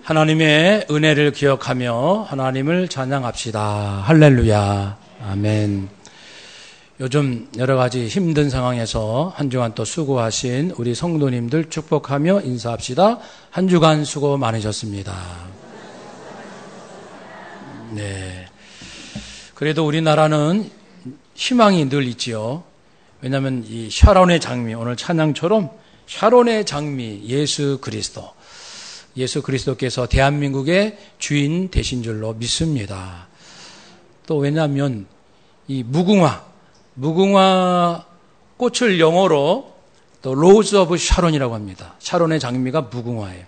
하나님의 은혜를 기억하며 하나님을 찬양합시다. 할렐루야. 아멘. 요즘 여러 가지 힘든 상황에서 한 주간 또 수고하신 우리 성도님들 축복하며 인사합시다. 한 주간 수고 많으셨습니다. 네. 그래도 우리나라는 희망이 늘 있지요. 왜냐하면 이 샤론의 장미, 오늘 찬양처럼 샤론의 장미 예수 그리스도. 예수 그리스도께서 대한민국의 주인 되신 줄로 믿습니다. 또 왜냐하면 이 무궁화 꽃을 영어로 또 로즈 오브 샤론이라고 합니다. 샤론의 장미가 무궁화예요.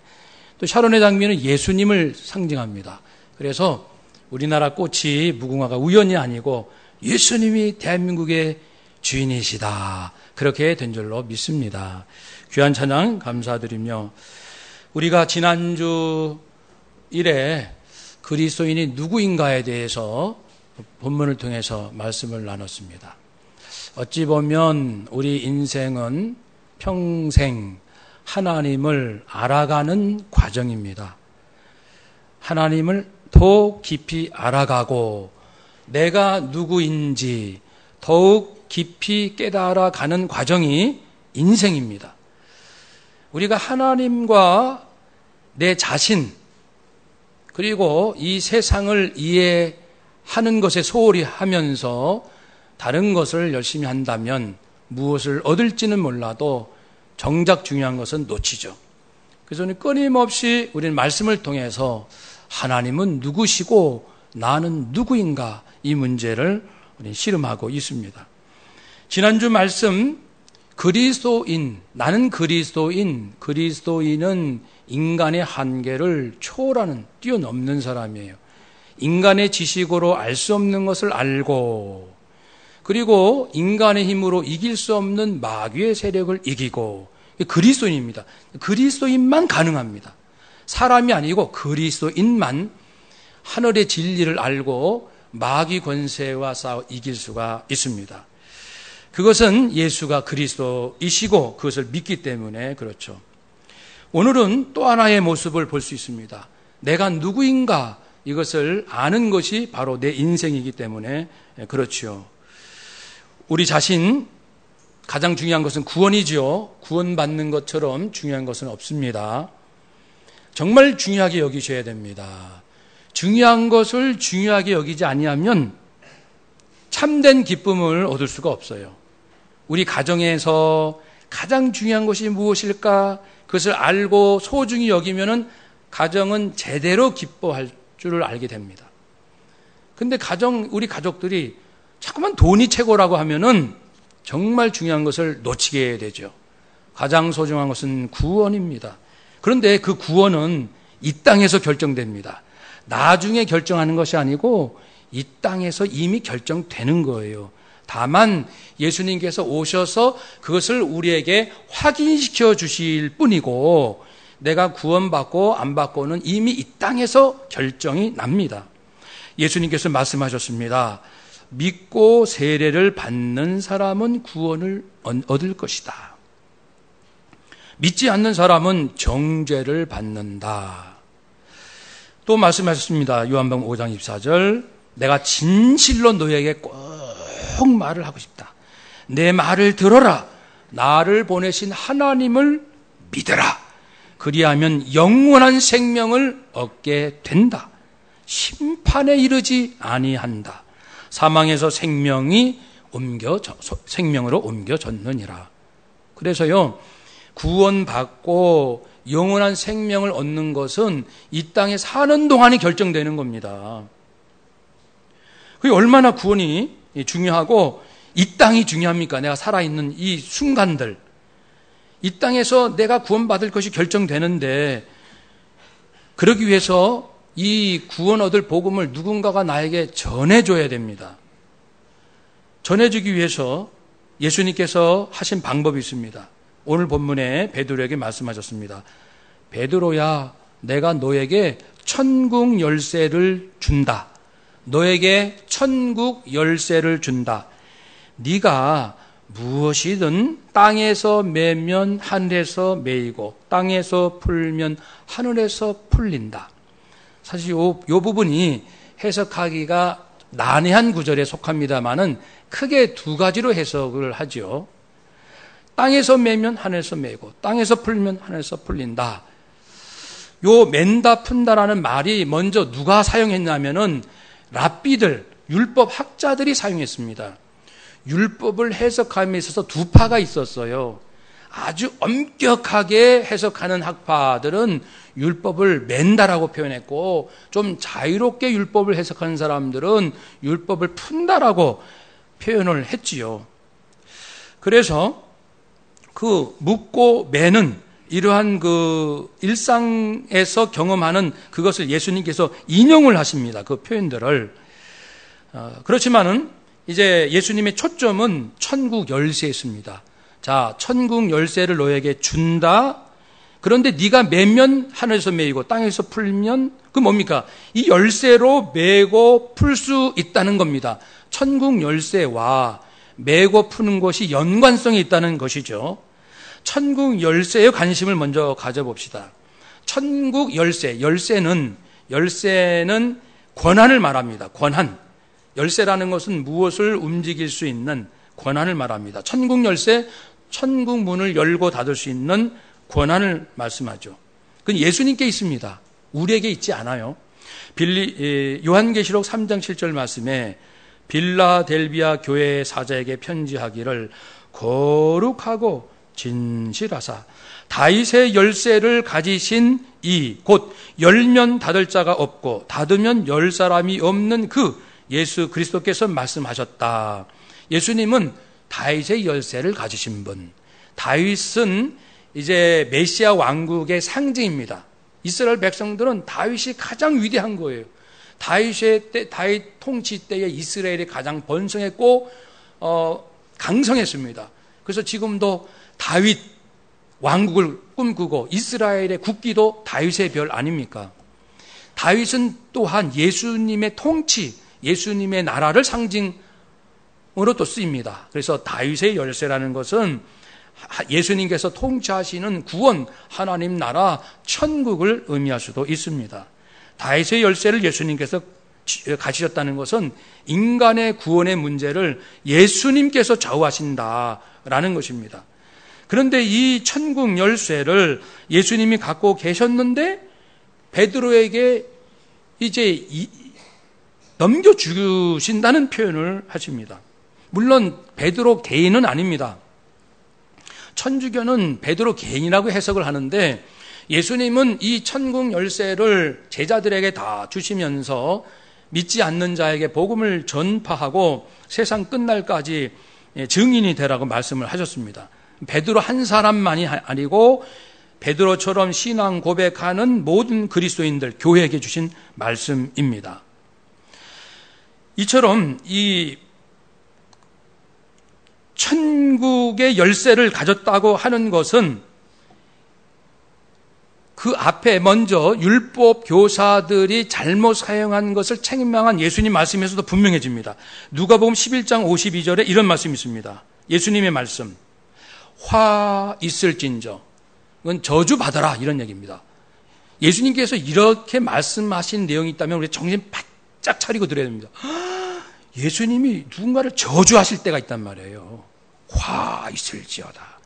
또 샤론의 장미는 예수님을 상징합니다. 그래서 우리나라 꽃이 무궁화가 우연이 아니고 예수님이 대한민국의 주인이시다. 그렇게 된 줄로 믿습니다. 귀한 찬양 감사드리며 우리가 지난주 일에 그리스도인이 누구인가에 대해서 본문을 통해서 말씀을 나눴습니다. 어찌 보면 우리 인생은 평생 하나님을 알아가는 과정입니다. 하나님을 더 깊이 알아가고 내가 누구인지 더욱 깊이 깨달아가는 과정이 인생입니다. 우리가 하나님과 내 자신 그리고 이 세상을 이해하는 것에 소홀히 하면서 다른 것을 열심히 한다면 무엇을 얻을지는 몰라도 정작 중요한 것은 놓치죠. 그래서 끊임없이 우리는 말씀을 통해서 하나님은 누구시고 나는 누구인가 이 문제를 우리는 씨름하고 있습니다. 지난주 말씀 그리스도인, 나는 그리스도인은 인간의 한계를 초월하는, 뛰어넘는 사람이에요. 인간의 지식으로 알 수 없는 것을 알고, 그리고 인간의 힘으로 이길 수 없는 마귀의 세력을 이기고, 그리스도인입니다. 그리스도인만 가능합니다. 사람이 아니고 그리스도인만 하늘의 진리를 알고 마귀 권세와 싸워 이길 수가 있습니다. 그것은 예수가 그리스도이시고 그것을 믿기 때문에 그렇죠. 오늘은 또 하나의 모습을 볼 수 있습니다. 내가 누구인가 이것을 아는 것이 바로 내 인생이기 때문에 그렇죠. 우리 자신 가장 중요한 것은 구원이지요. 구원받는 것처럼 중요한 것은 없습니다. 정말 중요하게 여기셔야 됩니다. 중요한 것을 중요하게 여기지 아니하면 참된 기쁨을 얻을 수가 없어요. 우리 가정에서 가장 중요한 것이 무엇일까? 그것을 알고 소중히 여기면은 가정은 제대로 기뻐할 줄을 알게 됩니다. 근데 우리 가족들이 자꾸만 돈이 최고라고 하면은 정말 중요한 것을 놓치게 되죠. 가장 소중한 것은 구원입니다. 그런데 그 구원은 이 땅에서 결정됩니다. 나중에 결정하는 것이 아니고 이 땅에서 이미 결정되는 거예요. 다만 예수님께서 오셔서 그것을 우리에게 확인시켜 주실 뿐이고 내가 구원받고 안 받고는 이미 이 땅에서 결정이 납니다. 예수님께서 말씀하셨습니다. 믿고 세례를 받는 사람은 구원을 얻을 것이다. 믿지 않는 사람은 정죄를 받는다. 또 말씀하셨습니다. 요한복음 5장 24절 내가 진실로 너에게 꼭 말을 하고 싶다. 내 말을 들어라. 나를 보내신 하나님을 믿어라. 그리하면 영원한 생명을 얻게 된다. 심판에 이르지 아니한다. 사망에서 생명으로 옮겨졌느니라. 그래서요, 구원받고 영원한 생명을 얻는 것은 이 땅에 사는 동안이 결정되는 겁니다. 그게 얼마나 구원이 중요하고 이 땅이 중요합니까? 내가 살아있는 이 순간들. 이 땅에서 내가 구원받을 것이 결정되는데 그러기 위해서 이 구원 얻을 복음을 누군가가 나에게 전해줘야 됩니다. 전해주기 위해서 예수님께서 하신 방법이 있습니다. 오늘 본문에 베드로에게 말씀하셨습니다. 베드로야, 내가 너에게 천국 열쇠를 준다. 너에게 천국 열쇠를 준다. 네가 무엇이든 땅에서 매면 하늘에서 매이고 땅에서 풀면 하늘에서 풀린다. 사실 요 부분이 해석하기가 난해한 구절에 속합니다만은 크게 두 가지로 해석을 하죠. 땅에서 매면 하늘에서 매고 땅에서 풀면 하늘에서 풀린다. 요 맨다 푼다라는 말이 먼저 누가 사용했냐면은 랍비들, 율법 학자들이 사용했습니다. 율법을 해석함에 있어서 두 파가 있었어요. 아주 엄격하게 해석하는 학파들은 율법을 맨다라고 표현했고, 좀 자유롭게 율법을 해석하는 사람들은 율법을 푼다라고 표현을 했지요. 그래서 그 묻고 매는 이러한 그 일상에서 경험하는 그것을 예수님께서 인용을 하십니다. 그 표현들을. 그렇지만은 이제 예수님의 초점은 천국 열쇠에 있습니다. 자, 천국 열쇠를 너에게 준다. 그런데 네가 매면 하늘에서 매이고 땅에서 풀면 그 뭡니까? 이 열쇠로 매고 풀 수 있다는 겁니다. 천국 열쇠와 매고 푸는 것이 연관성이 있다는 것이죠. 천국 열쇠에 관심을 먼저 가져봅시다. 천국 열쇠, 열쇠는 권한을 말합니다. 권한. 열쇠라는 것은 무엇을 움직일 수 있는 권한을 말합니다. 천국 열쇠, 천국 문을 열고 닫을 수 있는 권한을 말씀하죠. 그건 예수님께 있습니다. 우리에게 있지 않아요. 요한계시록 3장 7절 말씀에 빌라델비아 교회 사자에게 편지하기를 거룩하고 진실하사 다윗의 열쇠를 가지신 이 곧 열면 닫을 자가 없고 닫으면 열 사람이 없는 그 예수 그리스도께서 말씀하셨다. 예수님은 다윗의 열쇠를 가지신 분. 다윗은 이제 메시아 왕국의 상징입니다. 이스라엘 백성들은 다윗이 가장 위대한 거예요. 다윗 통치 때에 이스라엘이 가장 번성했고 강성했습니다. 그래서 지금도 다윗 왕국을 꿈꾸고 이스라엘의 국기도 다윗의 별 아닙니까? 다윗은 또한 예수님의 통치, 예수님의 나라를 상징으로 또 쓰입니다. 그래서 다윗의 열쇠라는 것은 예수님께서 통치하시는 구원, 하나님 나라, 천국을 의미할 수도 있습니다. 다윗의 열쇠를 예수님께서 가지셨다는 것은 인간의 구원의 문제를 예수님께서 좌우하신다라는 것입니다. 그런데 이 천국 열쇠를 예수님이 갖고 계셨는데 베드로에게 이제 넘겨주신다는 표현을 하십니다. 물론 베드로 개인은 아닙니다. 천주교는 베드로 개인이라고 해석을 하는데 예수님은 이 천국 열쇠를 제자들에게 다 주시면서 믿지 않는 자에게 복음을 전파하고 세상 끝날까지 증인이 되라고 말씀을 하셨습니다. 베드로 한 사람만이 아니고 베드로처럼 신앙 고백하는 모든 그리스도인들, 교회에게 주신 말씀입니다. 이처럼 이 천국의 열쇠를 가졌다고 하는 것은 그 앞에 먼저 율법 교사들이 잘못 사용한 것을 책망한 예수님 말씀에서도 분명해집니다. 누가복음 11장 52절에 이런 말씀이 있습니다. 예수님의 말씀. 화 있을진저. 그건 저주받아라 이런 얘기입니다. 예수님께서 이렇게 말씀하신 내용이 있다면 우리 정신 바짝 차리고 들어야 됩니다. 예수님이 누군가를 저주하실 때가 있단 말이에요. 화 있을지어다.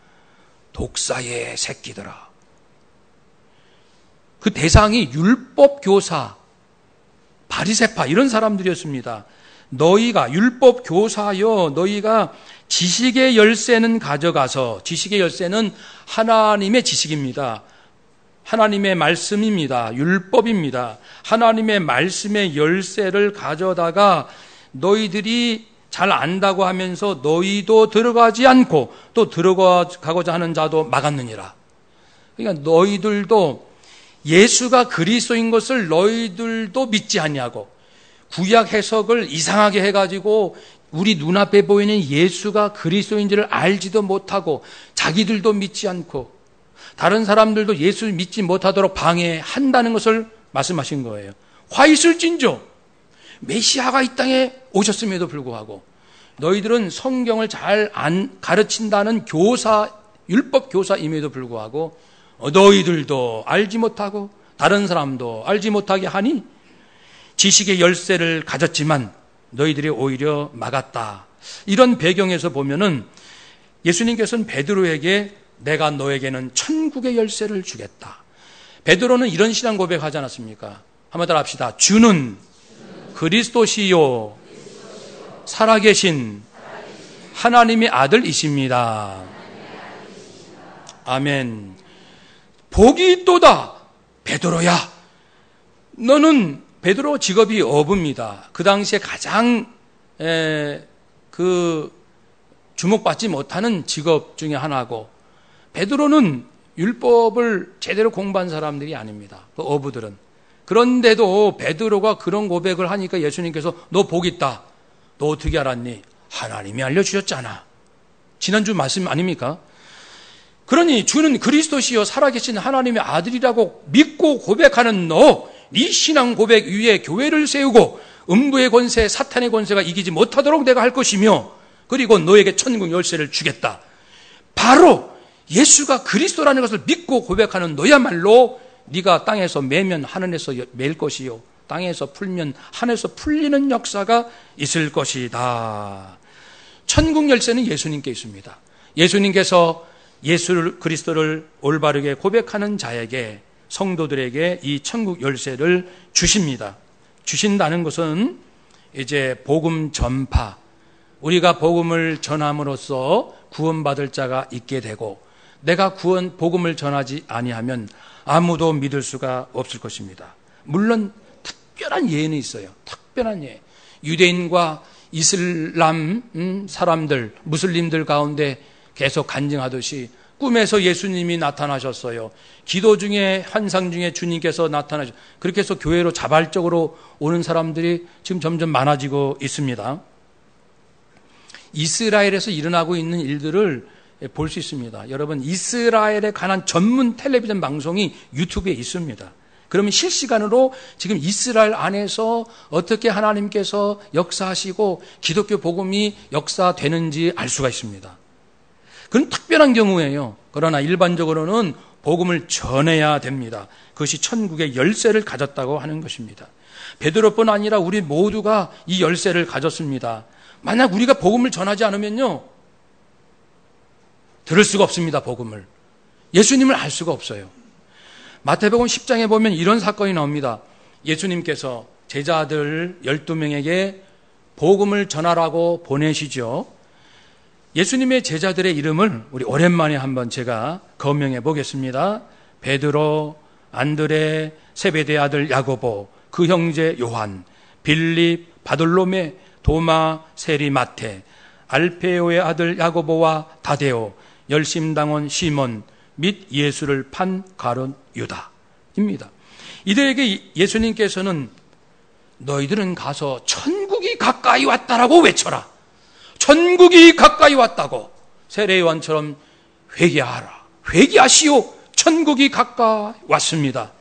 독사의 새끼들아. 그 대상이 율법 교사, 바리새파 이런 사람들이었습니다. 너희가 율법 교사여 너희가 지식의 열쇠는 가져가서, 지식의 열쇠는 하나님의 지식입니다. 하나님의 말씀입니다. 율법입니다. 하나님의 말씀의 열쇠를 가져다가 너희들이 잘 안다고 하면서 너희도 들어가지 않고 또 들어가고자 하는 자도 막았느니라. 그러니까 너희들도 예수가 그리스도인 것을 너희들도 믿지 아니하고 구약 해석을 이상하게 해가지고 우리 눈앞에 보이는 예수가 그리스도인지를 알지도 못하고 자기들도 믿지 않고 다른 사람들도 예수 믿지 못하도록 방해한다는 것을 말씀하신 거예요. 화 있을진저 메시아가 이 땅에 오셨음에도 불구하고 너희들은 성경을 잘 안 가르친다는 율법 교사임에도 불구하고 너희들도 알지 못하고 다른 사람도 알지 못하게 하니 지식의 열쇠를 가졌지만 너희들이 오히려 막았다. 이런 배경에서 보면은 예수님께서는 베드로에게 내가 너에게는 천국의 열쇠를 주겠다. 베드로는 이런 신앙 고백하지 않았습니까? 한번 따라 합시다. 주는 그리스도시요 살아계신 하나님의 아들이십니다. 아멘. 복이 있도다. 베드로야, 너는 베드로 직업이 어부입니다. 그 당시에 가장 주목받지 못하는 직업 중에 하나고, 베드로는 율법을 제대로 공부한 사람들이 아닙니다. 그 어부들은. 그런데도 베드로가 그런 고백을 하니까 예수님께서 너 복 있다. 너 어떻게 알았니? 하나님이 알려주셨잖아. 지난주 말씀 아닙니까? 그러니 주는 그리스도시요 살아계신 하나님의 아들이라고 믿고 고백하는 너, 네 신앙 고백 위에 교회를 세우고 음부의 권세, 사탄의 권세가 이기지 못하도록 내가 할 것이며, 그리고 너에게 천국 열쇠를 주겠다. 바로 예수가 그리스도라는 것을 믿고 고백하는 너야말로 네가 땅에서 매면 하늘에서 맬 것이요, 땅에서 풀면 하늘에서 풀리는 역사가 있을 것이다. 천국 열쇠는 예수님께 있습니다. 예수님께서 예수 그리스도를 올바르게 고백하는 자에게, 성도들에게 이 천국 열쇠를 주십니다. 주신다는 것은 이제 복음 전파, 우리가 복음을 전함으로써 구원받을 자가 있게 되고, 내가 복음을 전하지 아니하면 아무도 믿을 수가 없을 것입니다. 물론 특별한 예는 있어요. 특별한 예. 유대인과 이슬람 사람들, 무슬림들 가운데 계속 간증하듯이 꿈에서 예수님이 나타나셨어요. 기도 중에, 환상 중에 주님께서 나타나셨어요. 그렇게 해서 교회로 자발적으로 오는 사람들이 지금 점점 많아지고 있습니다. 이스라엘에서 일어나고 있는 일들을 볼 수 있습니다. 여러분, 이스라엘에 관한 전문 텔레비전 방송이 유튜브에 있습니다. 그러면 실시간으로 지금 이스라엘 안에서 어떻게 하나님께서 역사하시고 기독교 복음이 역사되는지 알 수가 있습니다. 그건 특별한 경우예요. 그러나 일반적으로는 복음을 전해야 됩니다. 그것이 천국의 열쇠를 가졌다고 하는 것입니다. 베드로뿐 아니라 우리 모두가 이 열쇠를 가졌습니다. 만약 우리가 복음을 전하지 않으면요, 들을 수가 없습니다. 복음을. 예수님을 알 수가 없어요. 마태복음 10장에 보면 이런 사건이 나옵니다. 예수님께서 제자들 12명에게 복음을 전하라고 보내시죠. 예수님의 제자들의 이름을 우리 오랜만에 한번 제가 거명해 보겠습니다. 베드로, 안드레, 세베대 아들 야고보, 그 형제 요한, 빌립, 바돌로메, 도마, 세리, 마테, 알페오의 아들 야고보와 다데오, 열심당원 시몬, 및 예수를 판 가룟 유다입니다. 이들에게 예수님께서는 너희들은 가서 천국이 가까이 왔다라고 외쳐라. 천국이 가까이 왔다고. 세례요한처럼 회개하라. 회개하시오. 천국이 가까이 왔습니다.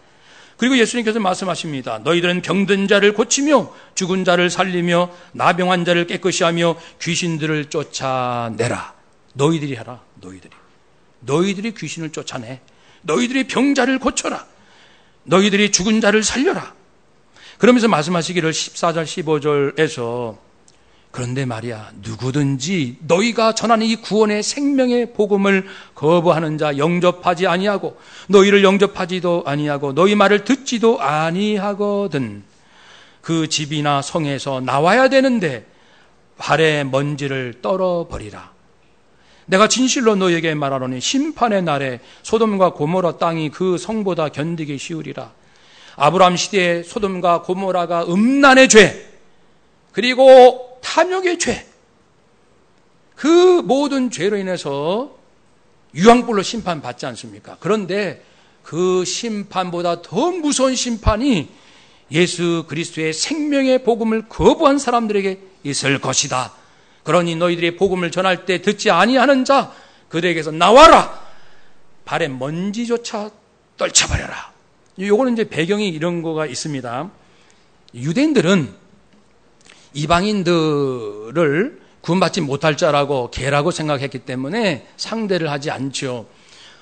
그리고 예수님께서 말씀하십니다. 너희들은 병든 자를 고치며 죽은 자를 살리며 나병한 자를 깨끗이 하며 귀신들을 쫓아내라. 너희들이 하라. 너희들이 귀신을 쫓아내. 너희들이 병자를 고쳐라. 너희들이 죽은 자를 살려라. 그러면서 말씀하시기를 14절 15절에서 그런데 말이야, 누구든지 너희가 전하는 이 구원의 생명의 복음을 거부하는 자 영접하지 아니하고 너희를 영접하지도 아니하고 너희 말을 듣지도 아니하거든 그 집이나 성에서 나와야 되는데 발에 먼지를 떨어버리라. 내가 진실로 너희에게 말하노니 심판의 날에 소돔과 고모라 땅이 그 성보다 견디기 쉬우리라. 아브라함 시대에 소돔과 고모라가 음란의 죄, 그리고 탐욕의 죄, 그 모든 죄로 인해서 유황불로 심판받지 않습니까? 그런데 그 심판보다 더 무서운 심판이 예수 그리스도의 생명의 복음을 거부한 사람들에게 있을 것이다. 그러니 너희들이 복음을 전할 때 듣지 아니하는 자 그들에게서 나와라. 발에 먼지조차 떨쳐버려라. 요거는 이제 배경이 이런 거가 있습니다. 유대인들은 이방인들을 구원받지 못할 자라고 개라고 생각했기 때문에 상대를 하지 않죠.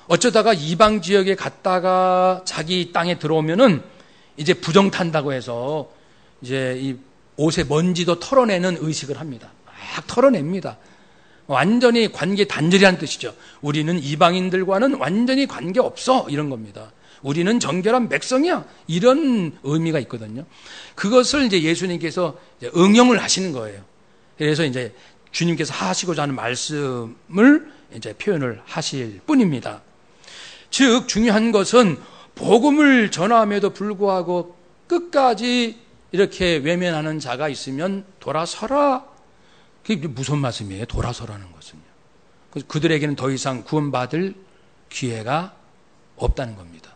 어쩌다가 이방 지역에 갔다가 자기 땅에 들어오면은 이제 부정탄다고 해서 이제 이 옷에 먼지도 털어내는 의식을 합니다. 막 털어냅니다. 완전히 관계 단절이라는 뜻이죠. 우리는 이방인들과는 완전히 관계 없어, 이런 겁니다. 우리는 정결한 백성이야, 이런 의미가 있거든요. 그것을 이제 예수님께서 이제 응용을 하시는 거예요. 그래서 이제 주님께서 하시고자 하는 말씀을 이제 표현을 하실 뿐입니다. 즉 중요한 것은 복음을 전함에도 불구하고 끝까지 이렇게 외면하는 자가 있으면 돌아서라. 그게 무슨 말씀이에요? 돌아서라는 것은요. 그들에게는 더 이상 구원받을 기회가 없다는 겁니다.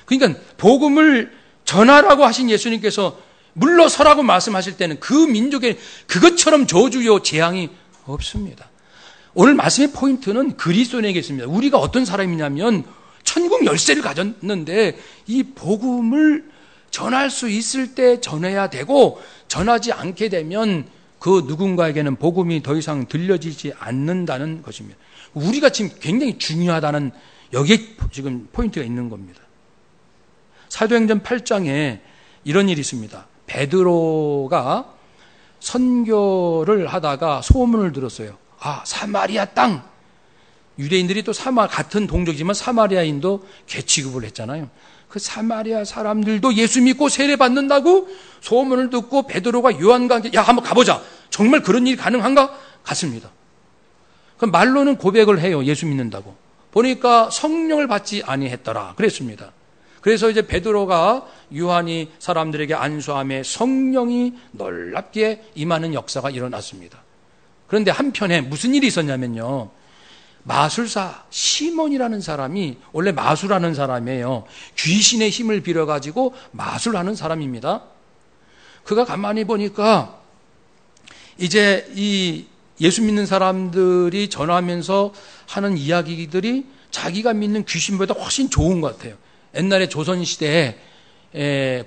그러니까 복음을 전하라고 하신 예수님께서 물러서라고 말씀하실 때는 그 민족에 그것처럼 저주요 재앙이 없습니다. 오늘 말씀의 포인트는 그리스도인에게 있습니다. 우리가 어떤 사람이냐면 천국 열쇠를 가졌는데 이 복음을 전할 수 있을 때 전해야 되고 전하지 않게 되면 그 누군가에게는 복음이 더 이상 들려지지 않는다는 것입니다. 우리가 지금 굉장히 중요하다는 여기에 지금 포인트가 있는 겁니다. 사도행전 8장에 이런 일이 있습니다. 베드로가 선교를 하다가 소문을 들었어요. 아, 사마리아 땅. 유대인들이 또 같은 동족이지만 사마리아인도 개취급을 했잖아요. 그 사마리아 사람들도 예수 믿고 세례 받는다고 소문을 듣고 베드로가 요한과 함께 야, 한번 가보자. 정말 그런 일이 가능한가? 갔습니다. 그 말로는 고백을 해요. 예수 믿는다고. 보니까 성령을 받지 아니했더라. 그랬습니다. 그래서 이제 베드로가 요한이 사람들에게 안수함에 성령이 놀랍게 임하는 역사가 일어났습니다. 그런데 한편에 무슨 일이 있었냐면요. 마술사 시몬이라는 사람이 원래 마술하는 사람이에요. 귀신의 힘을 빌어가지고 마술하는 사람입니다. 그가 가만히 보니까 이제 이 예수 믿는 사람들이 전하면서 하는 이야기들이 자기가 믿는 귀신보다 훨씬 좋은 것 같아요. 옛날에 조선시대에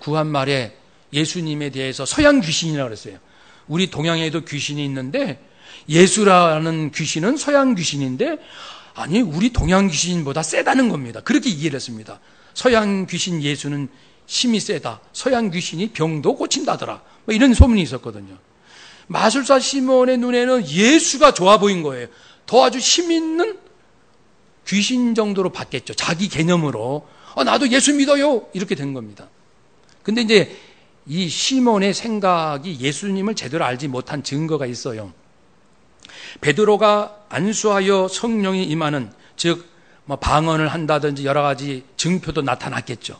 구한말에 예수님에 대해서 서양 귀신이라고 그랬어요. 우리 동양에도 귀신이 있는데 예수라는 귀신은 서양 귀신인데 아니 우리 동양 귀신보다 세다는 겁니다. 그렇게 이해를 했습니다. 서양 귀신 예수는 힘이 세다. 서양 귀신이 병도 고친다더라. 뭐 이런 소문이 있었거든요. 마술사 시몬의 눈에는 예수가 좋아 보인 거예요. 더 아주 힘 있는 귀신 정도로 봤겠죠. 자기 개념으로 나도 예수 믿어요. 이렇게 된 겁니다. 근데 이제 이 시몬의 생각이 예수님을 제대로 알지 못한 증거가 있어요. 베드로가 안수하여 성령이 임하는 즉 방언을 한다든지 여러 가지 증표도 나타났겠죠.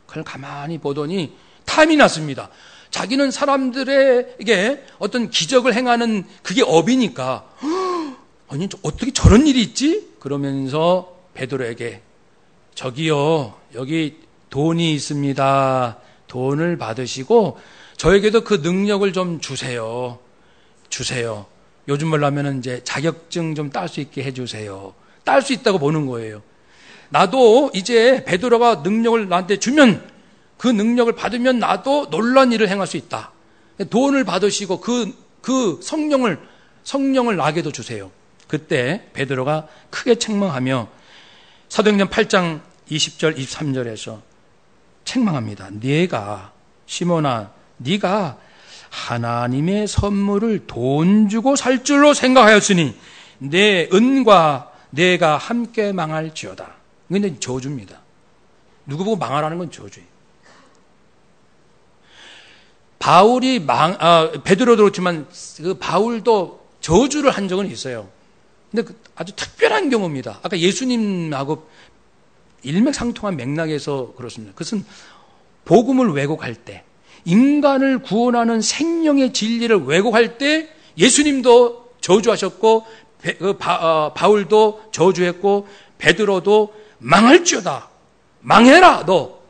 그걸 가만히 보더니 탐이 났습니다. 자기는 사람들에게 어떤 기적을 행하는 그게 업이니까 아니 어떻게 저런 일이 있지? 그러면서 베드로에게 저기요 여기 돈이 있습니다. 돈을 받으시고 저에게도 그 능력을 좀 주세요. 요즘 말로 하면 이제 자격증 좀 딸 수 있게 해주세요. 딸 수 있다고 보는 거예요. 나도 이제 베드로가 능력을 나한테 주면 그 능력을 받으면 나도 놀라운 일을 행할 수 있다. 돈을 받으시고 그 성령을 나게도 주세요. 그때 베드로가 크게 책망하며 사도행전 8장 20절 23절에서 책망합니다. 네가 시몬아 네가 하나님의 선물을 돈 주고 살 줄로 생각하였으니 내 은과 내가 함께 망할지어다. 이건 저주입니다. 누구 보고 망하라는 건 저주예요. 바울이 베드로도 그렇지만 그 바울도 저주를 한 적은 있어요. 근데 아주 특별한 경우입니다. 아까 예수님하고 일맥상통한 맥락에서 그렇습니다. 그것은 복음을 왜곡할 때, 인간을 구원하는 생명의 진리를 왜곡할 때 예수님도 저주하셨고 바울도 저주했고 베드로도 망할지어다. 망해라 너.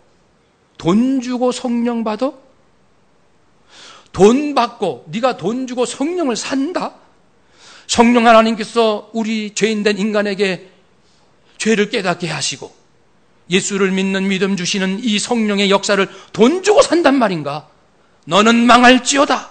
돈 주고 성령 받아? 돈 받고 네가 돈 주고 성령을 산다? 성령 하나님께서 우리 죄인된 인간에게 죄를 깨닫게 하시고 예수를 믿는 믿음 주시는 이 성령의 역사를 돈 주고 산단 말인가? 너는 망할지어다.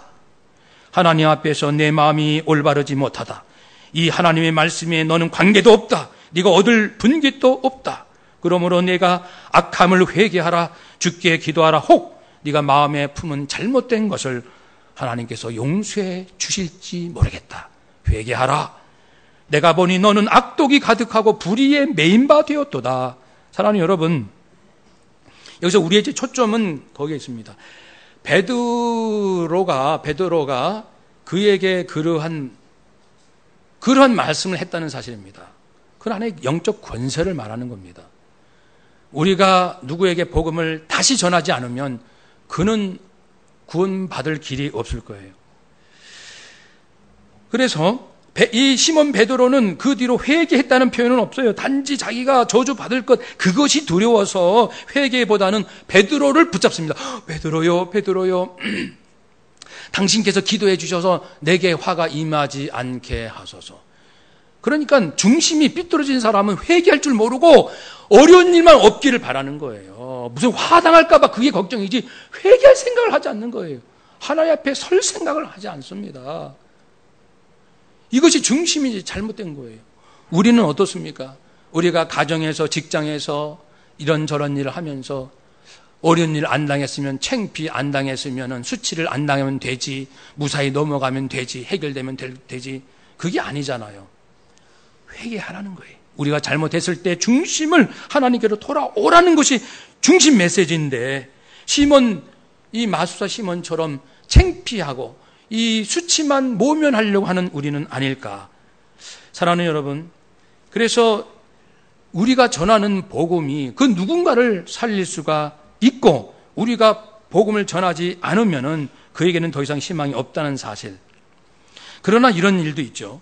하나님 앞에서 내 마음이 올바르지 못하다. 이 하나님의 말씀에 너는 관계도 없다. 네가 얻을 분깃도 없다. 그러므로 내가 악함을 회개하라. 주께 기도하라. 혹 네가 마음에 품은 잘못된 것을 하나님께서 용서해 주실지 모르겠다. 회개하라. 내가 보니 너는 악독이 가득하고 불의에 메인 바 되었도다. 사랑하는 여러분, 여기서 우리의 초점은 거기에 있습니다. 베드로가 그에게 그러한 말씀을 했다는 사실입니다. 그 안에 영적 권세를 말하는 겁니다. 우리가 누구에게 복음을 다시 전하지 않으면 그는 구원받을 길이 없을 거예요. 그래서 이 시몬 베드로는 그 뒤로 회개했다는 표현은 없어요. 단지 자기가 저주받을 것, 그것이 두려워서 회개보다는 베드로를 붙잡습니다. 베드로요, 베드로요. 당신께서 기도해 주셔서 내게 화가 임하지 않게 하소서. 그러니까 중심이 삐뚤어진 사람은 회개할 줄 모르고 어려운 일만 없기를 바라는 거예요. 무슨 화당할까 봐 그게 걱정이지 회개할 생각을 하지 않는 거예요. 하나님 앞에 설 생각을 하지 않습니다. 이것이 중심이 잘못된 거예요. 우리는 어떻습니까? 우리가 가정에서, 직장에서 이런저런 일을 하면서 어려운 일 안 당했으면, 창피 안 당했으면, 수치를 안 당하면 되지, 무사히 넘어가면 되지, 해결되면 되지. 그게 아니잖아요. 회개하라는 거예요. 우리가 잘못했을 때 중심을 하나님께로 돌아오라는 것이 중심 메시지인데, 이 마술사 시몬처럼 창피하고 이 수치만 모면하려고 하는 우리는 아닐까. 사랑하는 여러분, 그래서 우리가 전하는 복음이 그 누군가를 살릴 수가 있고, 우리가 복음을 전하지 않으면은 그에게는 더 이상 희망이 없다는 사실. 그러나 이런 일도 있죠.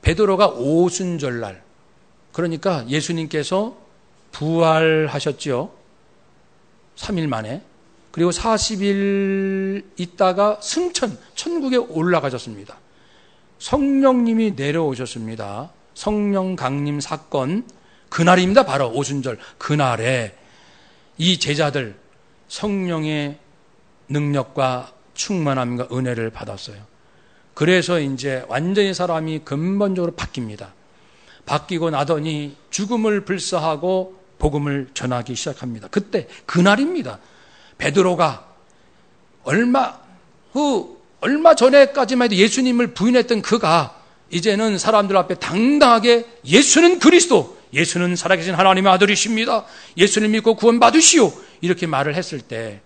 베드로가 오순절날, 그러니까 예수님께서 부활하셨죠. 3일 만에. 그리고 40일 있다가 천국에 올라가셨습니다. 성령님이 내려오셨습니다. 성령 강림 사건, 그날입니다. 바로 오순절. 그날에 이 제자들 성령의 능력과 충만함과 은혜를 받았어요. 그래서 이제 완전히 사람이 근본적으로 바뀝니다. 바뀌고 나더니 죽음을 불사하고 복음을 전하기 시작합니다. 그날입니다. 베드로가 얼마 전에까지만 해도 예수님을 부인했던 그가 이제는 사람들 앞에 당당하게 예수는 그리스도, 예수는 살아계신 하나님의 아들이십니다. 예수를 믿고 구원받으시오. 이렇게 말을 했을 때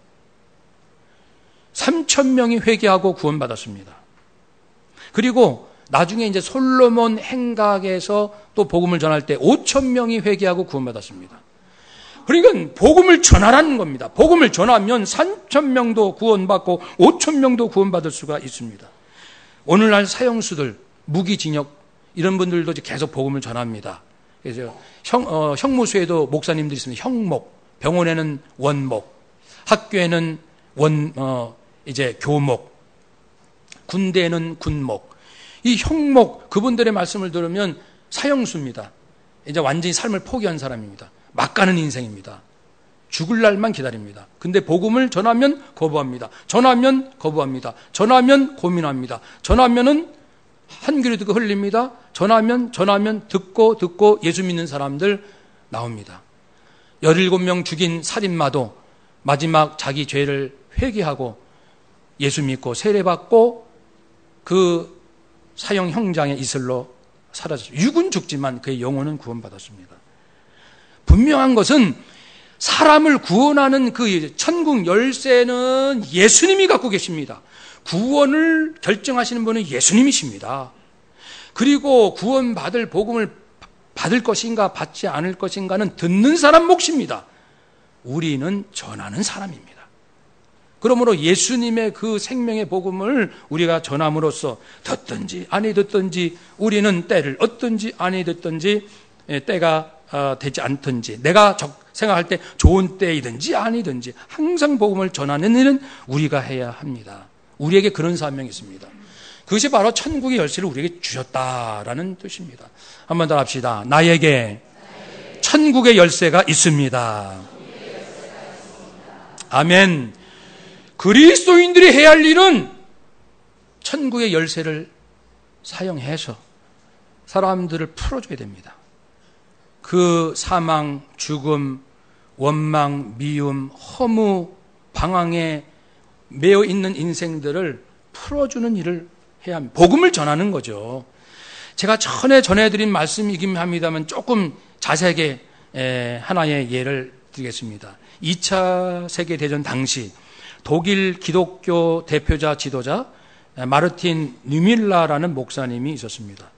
3,000명이 회개하고 구원받았습니다. 그리고 나중에 이제 솔로몬 행각에서 또 복음을 전할 때 5,000명이 회개하고 구원받았습니다. 그러니까 복음을 전하라는 겁니다. 복음을 전하면 3,000명도 구원받고 5,000명도 구원받을 수가 있습니다. 오늘날 사형수들, 무기징역 이런 분들도 계속 복음을 전합니다. 그래서 형무소에도 목사님들이 있습니다. 형목, 병원에는 원목, 학교에는 이제 교목, 군대에는 군목. 이 형목, 그분들의 말씀을 들으면 사형수입니다. 이제 완전히 삶을 포기한 사람입니다. 막 가는 인생입니다. 죽을 날만 기다립니다. 근데 복음을 전하면 거부합니다. 전하면 거부합니다. 전하면 고민합니다. 전하면은 한 귀로 듣고 흘립니다. 전하면 듣고 예수 믿는 사람들 나옵니다. 17명 죽인 살인마도 마지막 자기 죄를 회개하고 예수 믿고 세례받고 그 사형 형장의 이슬로 사라졌습니다. 육은 죽지만 그의 영혼은 구원받았습니다. 분명한 것은 사람을 구원하는 그 천국 열쇠는 예수님이 갖고 계십니다. 구원을 결정하시는 분은 예수님이십니다. 그리고 구원받을 복음을 받을 것인가 받지 않을 것인가는 듣는 사람 몫입니다. 우리는 전하는 사람입니다. 그러므로 예수님의 그 생명의 복음을 우리가 전함으로써 듣든지 아니 듣든지 우리는 때를 얻든지 아니 듣든지 때가 되지 않든지 내가 생각할 때 좋은 때이든지 아니든지 항상 복음을 전하는 일은 우리가 해야 합니다. 우리에게 그런 사명이 있습니다. 그것이 바로 천국의 열쇠를 우리에게 주셨다라는 뜻입니다. 한 번 더 합시다. 나에게 천국의 열쇠가 있습니다. 아멘. 그리스도인들이 해야 할 일은 천국의 열쇠를 사용해서 사람들을 풀어줘야 됩니다. 그 사망, 죽음, 원망, 미움, 허무, 방황에 매여 있는 인생들을 풀어주는 일을 해야 합니다. 복음을 전하는 거죠. 제가 전에 전해드린 말씀이긴 합니다만 조금 자세하게 하나의 예를 드리겠습니다. 2차 세계대전 당시 독일 기독교 대표자 지도자 마르틴 뉴밀라라는 목사님이 있었습니다.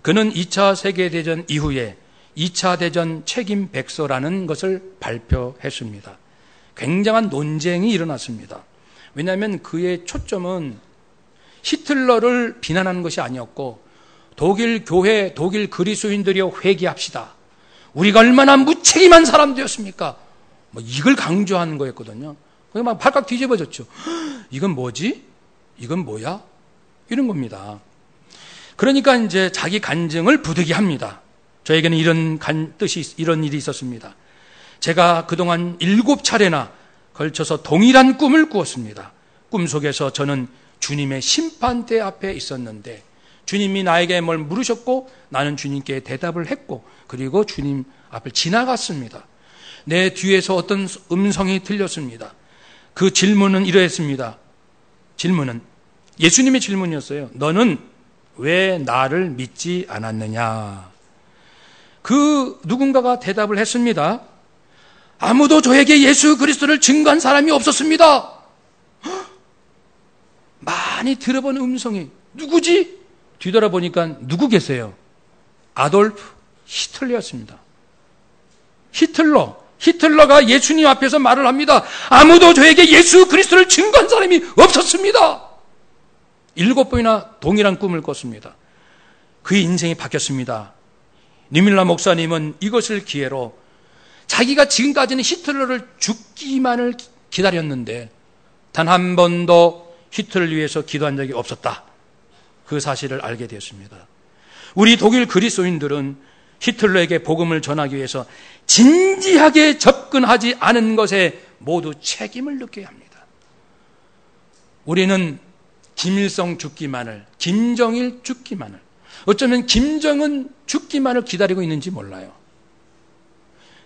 그는 2차 세계대전 이후에 2차 대전 책임 백서라는 것을 발표했습니다. 굉장한 논쟁이 일어났습니다. 왜냐하면 그의 초점은 히틀러를 비난하는 것이 아니었고 독일 교회, 독일 그리스도인들이여 회개합시다. 우리가 얼마나 무책임한 사람들이었습니까? 이걸 강조하는 거였거든요. 그게 막 발칵 뒤집어졌죠. 이건 뭐지? 이건 뭐야? 이런 겁니다. 그러니까 이제 자기 간증을 부득이 합니다. 저에게는 이런 일이 있었습니다. 제가 그동안 7차례나 걸쳐서 동일한 꿈을 꾸었습니다. 꿈속에서 저는 주님의 심판대 앞에 있었는데 주님이 나에게 뭘 물으셨고 나는 주님께 대답을 했고 그리고 주님 앞을 지나갔습니다. 내 뒤에서 어떤 음성이 들렸습니다. 그 질문은 이러했습니다. 질문은 예수님의 질문이었어요. 너는 왜 나를 믿지 않았느냐? 그 누군가가 대답을 했습니다. 아무도 저에게 예수 그리스도를 증거한 사람이 없었습니다. 많이 들어본 음성이 누구지? 뒤돌아보니까 누구 계세요? 아돌프 히틀러였습니다. 히틀러가 예수님 앞에서 말을 합니다. 아무도 저에게 예수 그리스도를 증거한 사람이 없었습니다. 7번이나 동일한 꿈을 꿨습니다. 그의 인생이 바뀌었습니다. 뉴밀라 목사님은 이것을 기회로 자기가 지금까지는 히틀러를 죽기만을 기다렸는데 단 한 번도 히틀러를 위해서 기도한 적이 없었다. 그 사실을 알게 되었습니다. 우리 독일 그리스도인들은 히틀러에게 복음을 전하기 위해서 진지하게 접근하지 않은 것에 모두 책임을 느껴야 합니다. 우리는 김일성 죽기만을, 김정일 죽기만을, 어쩌면 김정은 죽기만을 기다리고 있는지 몰라요.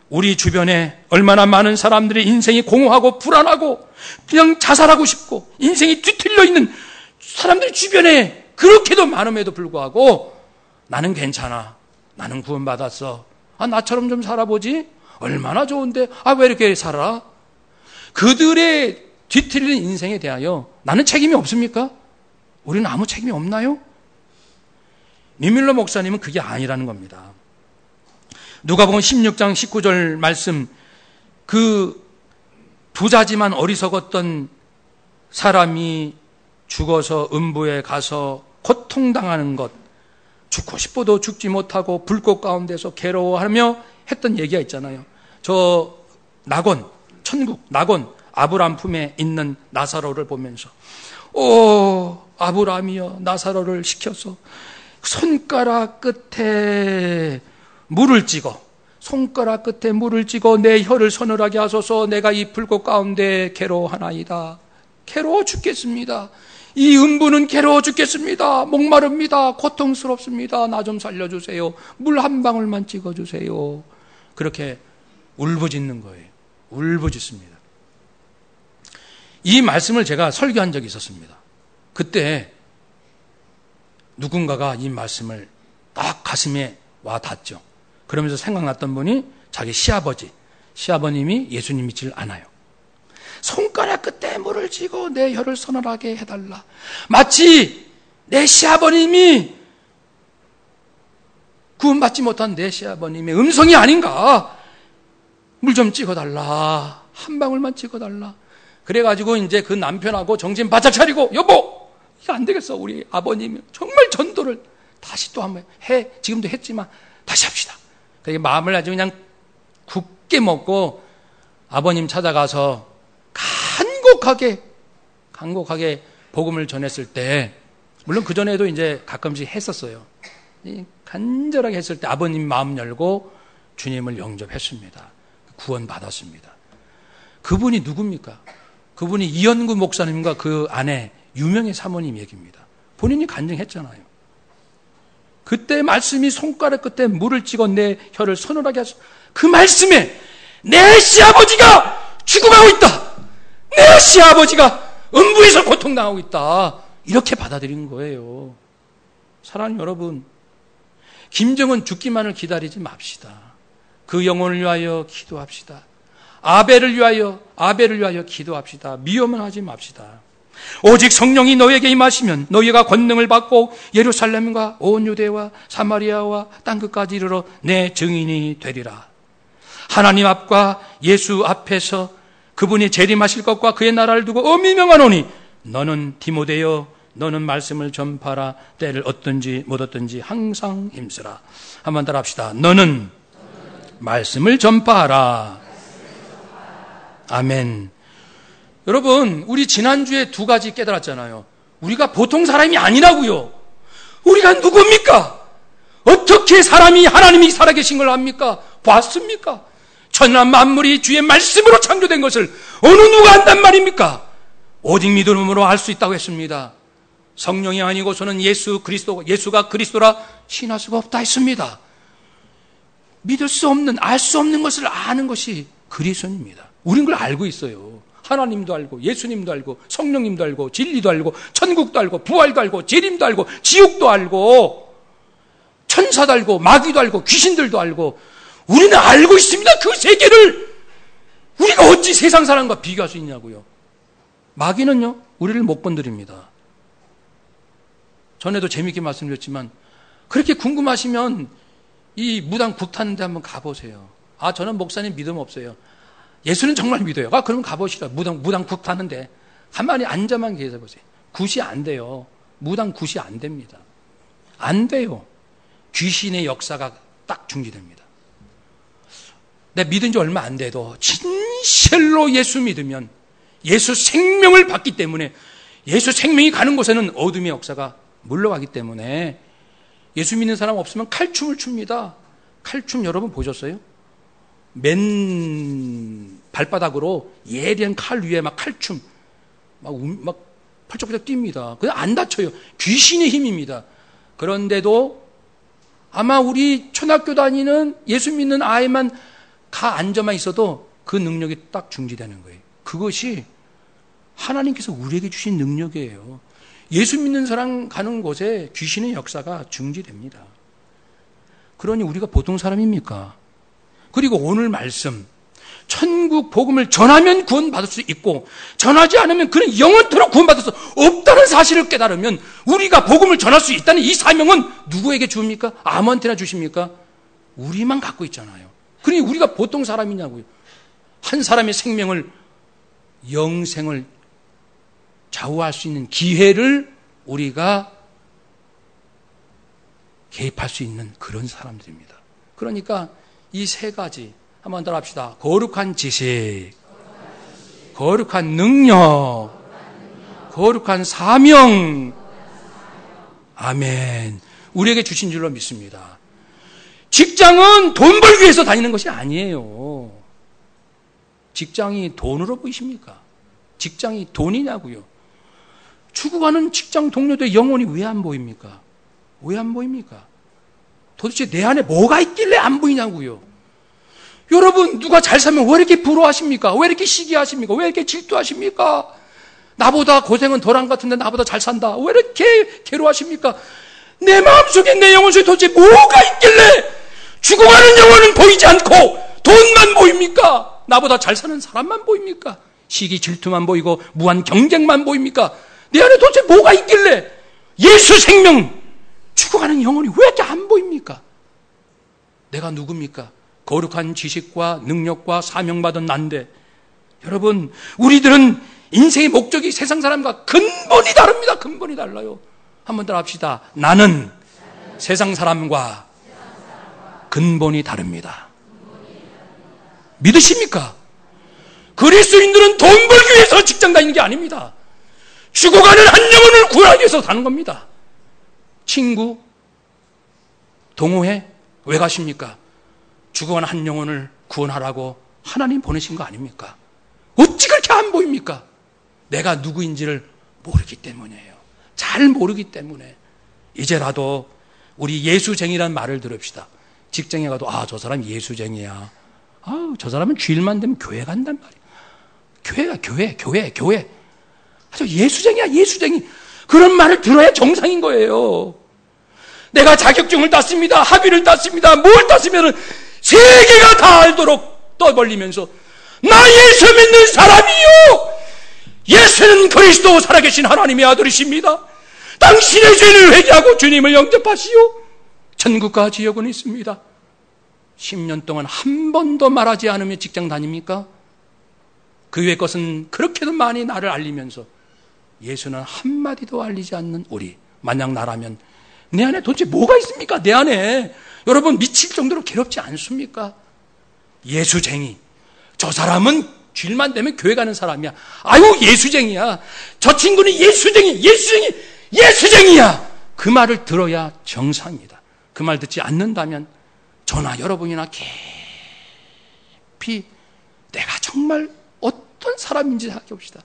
우리 주변에 얼마나 많은 사람들의 인생이 공허하고 불안하고 그냥 자살하고 싶고 인생이 뒤틀려 있는 사람들 주변에 그렇게도 많음에도 불구하고 나는 괜찮아. 나는 구원받았어. 나처럼 좀 살아보지? 얼마나 좋은데? 왜 이렇게 살아? 그들의 뒤틀린 인생에 대하여 나는 책임이 없습니까? 우리는 아무 책임이 없나요? 뉴밀러 목사님은 그게 아니라는 겁니다. 누가복음 16장 19절 말씀, 그 부자지만 어리석었던 사람이 죽어서 음부에 가서 고통당하는 것, 죽고 싶어도 죽지 못하고 불꽃 가운데서 괴로워하며 했던 얘기가 있잖아요. 저 낙원, 천국, 낙원, 아브라함 품에 있는 나사로를 보면서 아브라함이여 나사로를 시켜서 손가락 끝에 물을 찍어 내 혀를 서늘하게 하소서. 내가 이 불꽃 가운데 괴로워하나이다. 괴로워 죽겠습니다. 이 음부는 괴로워 죽겠습니다. 목마릅니다. 고통스럽습니다. 나 좀 살려주세요. 물 한 방울만 찍어주세요. 그렇게 울부짖는 거예요. 울부짖습니다. 이 말씀을 제가 설교한 적이 있었습니다. 그때 누군가가 이 말씀을 딱 가슴에 와 닿죠. 그러면서 생각났던 분이 자기 시아버님이 예수님 믿질 않아요. 손가락 끝에 물을 쥐고 내 혀를 서늘하게 해달라. 마치 내 시아버님이 구원받지 못한 내 시아버님의 음성이 아닌가. 물 좀 찍어달라. 한 방울만 찍어달라. 그래가지고 이제 그 남편하고 정신 바짝 차리고 여보, 이거 안 되겠어. 우리 아버님이 정말 전도를 다시 또 한번 해. 지금도 했지만 다시 합시다. 그렇게 마음을 아주 그냥 굳게 먹고 아버님 찾아가서 간곡하게 복음을 전했을 때, 물론 그전에도 이제 가끔씩 했었어요. 간절하게 했을 때 아버님 마음 열고 주님을 영접했습니다. 구원 받았습니다. 그분이 누굽니까? 그분이 이현구 목사님과 그 아내 유명의 사모님 얘기입니다. 본인이 간증했잖아요. 그때 말씀이 손가락 끝에 물을 찍어 내 혀를 서늘하게 하소. 그 말씀에 내 시아버지가 죽어가고 있다. 내 시아버지가 음부에서 고통당하고 있다. 이렇게 받아들인 거예요. 사랑하는 여러분, 김정은 죽기만을 기다리지 맙시다. 그 영혼을 위하여 기도합시다. 아벨을 위하여 기도합시다. 미워만 하지 맙시다. 오직 성령이 너에게 임하시면 너희가 권능을 받고 예루살렘과 온 유대와 사마리아와 땅끝까지 이르러 내 증인이 되리라. 하나님 앞과 예수 앞에서 그분이 재림하실 것과 그의 나라를 두고 엄히 명하노니 너는 디모데여 너는 말씀을 전파하라. 때를 얻든지 못 얻든지 항상 힘쓰라. 한번 따라 합시다. 너는 말씀을 전파하라. 아멘. 여러분, 우리 지난주에 두 가지 깨달았잖아요. 우리가 보통 사람이 아니라고요. 우리가 누굽니까? 어떻게 사람이 하나님이 살아계신 걸 압니까? 봤습니까? 천하 만물이 주의 말씀으로 창조된 것을 어느 누가 안단 말입니까? 오직 믿음으로 알 수 있다고 했습니다. 성령이 아니고서는 예수가 그리스도라 신할 수가 없다 했습니다. 믿을 수 없는, 알 수 없는 것을 아는 것이 그리스도입니다. 우린 그걸 알고 있어요. 하나님도 알고, 예수님도 알고, 성령님도 알고, 진리도 알고, 천국도 알고, 부활도 알고, 재림도 알고, 지옥도 알고, 천사도 알고, 마귀도 알고, 귀신들도 알고, 우리는 알고 있습니다. 그 세계를. 우리가 어찌 세상 사람과 비교할 수 있냐고요. 마귀는요, 우리를 못 건드립니다. 전에도 재미있게 말씀드렸지만, 그렇게 궁금하시면 이 무당 국 타는 데 한번 가보세요. 아, 저는 목사님 믿음 없어요. 예수는 정말 믿어요. 아, 그러면 가보시라. 무당 국 타는데 가만히 앉아만 계셔보세요. 굿이 안 돼요. 무당 굿이 안 됩니다. 안 돼요. 귀신의 역사가 딱 중지됩니다. 내가 믿은 지 얼마 안 돼도 진실로 예수 믿으면 예수 생명을 받기 때문에 예수 생명이 가는 곳에는 어둠의 역사가 물러가기 때문에 예수 믿는 사람 없으면 칼춤을 춥니다. 칼춤 여러분 보셨어요? 맨 발바닥으로 예리한 칼 위에 막 칼춤 막 펄쩍펄쩍 뜁니다. 그냥 안 다쳐요. 귀신의 힘입니다. 그런데도 아마 우리 초등학교 다니는 예수 믿는 아이만 가 앉아만 있어도 그 능력이 딱 중지되는 거예요. 그것이 하나님께서 우리에게 주신 능력이에요. 예수 믿는 사람 가는 곳에 귀신의 역사가 중지됩니다. 그러니 우리가 보통 사람입니까? 그리고 오늘 말씀, 천국 복음을 전하면 구원받을 수 있고 전하지 않으면 그는 영원토록 구원받을 수 없다는 사실을 깨달으면 우리가 복음을 전할 수 있다는 이 사명은 누구에게 줍니까? 아무한테나 주십니까? 우리만 갖고 있잖아요. 그러니 우리가 보통 사람이냐고요. 한 사람의 생명을, 영생을 좌우할 수 있는 기회를 우리가 개입할 수 있는 그런 사람들입니다. 그러니까 이 세 가지 한번 따라 합시다. 거룩한 지식, 거룩한 능력, 거룩한 사명. 아멘. 우리에게 주신 줄로 믿습니다. 직장은 돈 벌기 위해서 다니는 것이 아니에요. 직장이 돈으로 보이십니까? 직장이 돈이냐고요. 죽어가는 직장 동료들의 영혼이 왜 안 보입니까? 왜 안 보입니까? 도대체 내 안에 뭐가 있길래 안 보이냐고요. 여러분, 누가 잘 살면 왜 이렇게 부러워하십니까? 왜 이렇게 시기하십니까? 왜 이렇게 질투하십니까? 나보다 고생은 덜한 것 같은데 나보다 잘 산다. 왜 이렇게 괴로워하십니까? 내 마음속에, 내 영혼 속에 도대체 뭐가 있길래 죽어가는 영혼은 보이지 않고 돈만 보입니까? 나보다 잘 사는 사람만 보입니까? 시기 질투만 보이고 무한 경쟁만 보입니까? 내 안에 도대체 뭐가 있길래 예수 생명, 죽어가는 영혼이 왜 이렇게 안 보입니까? 내가 누굽니까? 거룩한 지식과 능력과 사명받은 난데, 여러분, 우리들은 인생의 목적이 세상 사람과 근본이 다릅니다. 근본이 달라요. 한번 따라 합시다. 나는 세상 사람과 근본이 다릅니다. 믿으십니까? 그리스도인들은 돈 벌기 위해서 직장 다니는 게 아닙니다. 죽어가는 한 영혼을 구하기 위해서 사는 겁니다. 친구, 동호회, 왜 가십니까? 죽어가는 한 영혼을 구원하라고 하나님 보내신 거 아닙니까? 어찌 그렇게 안 보입니까? 내가 누구인지를 모르기 때문이에요. 잘 모르기 때문에 이제라도 우리 예수쟁이라는 말을 들읍시다. 직장에 가도 저 사람 예수쟁이야. 저 사람은 주일만 되면 교회 간단 말이야. 교회. 아주 예수쟁이야, 예수쟁이. 그런 말을 들어야 정상인 거예요. 내가 자격증을 땄습니다. 학위를 땄습니다. 뭘 땄으면 세계가 다 알도록 떠벌리면서 나 예수 믿는 사람이요. 예수는 그리스도 살아계신 하나님의 아들이십니다. 당신의 죄를 회개하고 주님을 영접하시오. 천국과 지옥은 있습니다. 10년 동안 한 번도 말하지 않으며 직장 다닙니까? 그 외의 것은 그렇게도 많이 나를 알리면서 예수는 한마디도 알리지 않는 우리. 만약 나라면 내 안에 도대체 뭐가 있습니까? 내 안에. 여러분 미칠 정도로 괴롭지 않습니까? 예수쟁이. 저 사람은 주일만 되면 교회 가는 사람이야. 아유 예수쟁이야. 저 친구는 예수쟁이야. 그 말을 들어야 정상입니다. 그 말 듣지 않는다면 저나 여러분이나 깊이 내가 정말 어떤 사람인지 생각해 봅시다.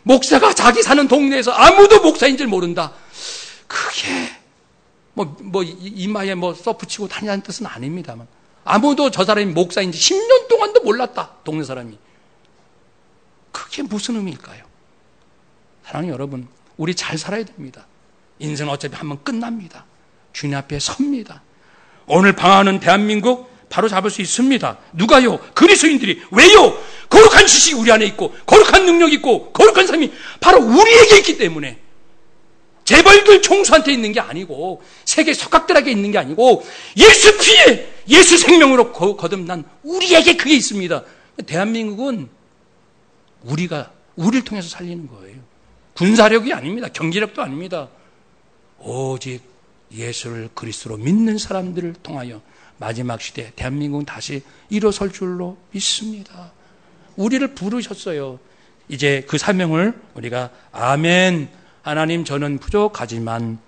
목사가 자기 사는 동네에서 아무도 목사인 줄 모른다. 그게 이마에 써 붙이고 다니는 뜻은 아닙니다만 아무도 저 사람이 목사인지 10년 동안도 몰랐다. 동네 사람이. 그게 무슨 의미일까요? 사랑하는 여러분, 우리 잘 살아야 됩니다. 인생은 어차피 한번 끝납니다. 주님 앞에 섭니다. 오늘 방황하는 대한민국 바로 잡을 수 있습니다. 누가요? 그리스도인들이. 왜요? 거룩한 지식이 우리 안에 있고 거룩한 능력이 있고 거룩한 삶이 바로 우리에게 있기 때문에 재벌들 총수한테 있는 게 아니고 세계 석각들에게 있는 게 아니고 예수 피에 예수 생명으로 거듭난 우리에게 그게 있습니다. 대한민국은 우리를 통해서 살리는 거예요. 군사력이 아닙니다. 경제력도 아닙니다. 오직 예수를 그리스도로 믿는 사람들을 통하여 마지막 시대 대한민국은 다시 일어설 줄로 믿습니다. 우리를 부르셨어요. 이제 그 사명을 우리가 아멘. 하나님 저는 부족하지만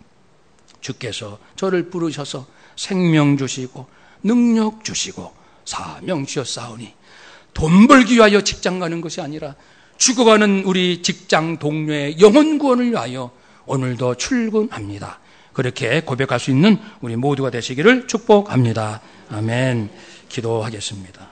주께서 저를 부르셔서 생명 주시고 능력 주시고 사명 주셨사오니 돈 벌기 위하여 직장 가는 것이 아니라 죽어가는 우리 직장 동료의 영혼 구원을 위하여 오늘도 출근합니다. 그렇게 고백할 수 있는 우리 모두가 되시기를 축복합니다. 아멘. 기도하겠습니다.